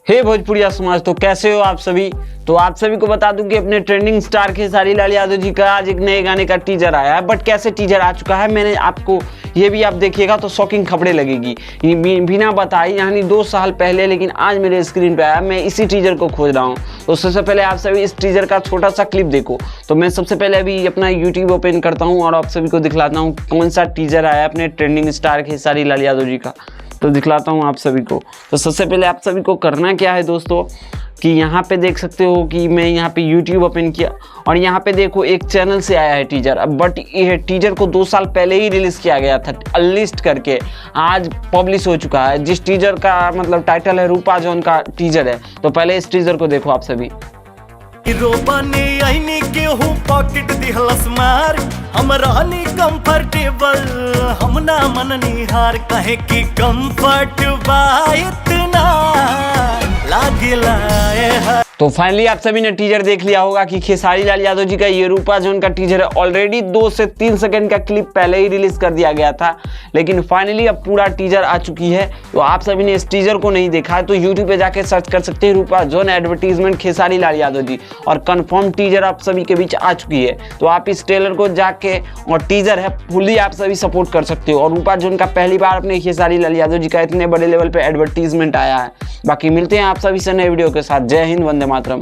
हे भोजपुरिया समाज, तो कैसे हो आप सभी। तो आप सभी को बता दूं कि अपने ट्रेंडिंग स्टार खेसारी लाल यादव जी का आज एक नए गाने का टीजर आया है। बट कैसे टीजर आ चुका है, मैंने आपको ये भी आप देखिएगा तो शॉकिंग खबरें लगेगी बिना बताई, यानी 2 साल पहले, लेकिन आज मेरे स्क्रीन पे आया। मैं इसी टीजर को खोज रहा हूँ। तो सबसे पहले आप सभी इस टीजर का छोटा सा क्लिप देखो। तो मैं सबसे पहले अभी अपना यूट्यूब ओपन करता हूँ और आप सभी को दिखलाता हूँ कौन सा टीजर आया अपने ट्रेंडिंग स्टार खेसारी लाल यादव जी का। तो दिखलाता हूँ आप सभी को। तो सबसे पहले आप सभी को करना क्या है दोस्तों, कि यहाँ पे देख सकते हो कि मैं यहाँ पे YouTube ओपन किया और यहाँ पे देखो एक चैनल से आया है टीजर। अब बट ये टीजर को 2 साल पहले ही रिलीज़ किया गया था अनलिस्ट करके, आज पब्लिश हो चुका है। जिस टीजर का मतलब टाइटल है रूपा जॉन का टीजर है। तो पहले इस टीजर को देखो आप सभी। पॉकेट दिहलस मार हम रहनी कंफर्टेबल, हम ना मननी हार कहे कि कंफर्ट बा इतना लागेला है। तो फाइनली आप सभी ने टीजर देख लिया होगा कि खेसारी लाल यादव जी का ये रूपा जॉन का टीजर है। ऑलरेडी 2 से 3 सेकंड का क्लिप पहले ही रिलीज कर दिया गया था, लेकिन फाइनली अब पूरा टीजर आ चुकी है। तो आप सभी ने इस टीजर को नहीं देखा है तो यूट्यूब पे जाके सर्च कर सकते हैं रूपा जॉन एडवर्टीजमेंट खेसारी लाल यादव जी, और कंफर्म टीजर आप सभी के बीच आ चुकी है। तो आप इस ट्रेलर को जाके, और टीजर है फुल्ली, आप सभी सपोर्ट कर सकते हो। और रूपा जॉन का पहली बार अपने खेसारी लाल यादव जी का इतने बड़े लेवल पे एडवर्टीजमेंट आया है। बाकी मिलते हैं आप सभी से नए वीडियो के साथ। जय हिंद, वंदे मातरम।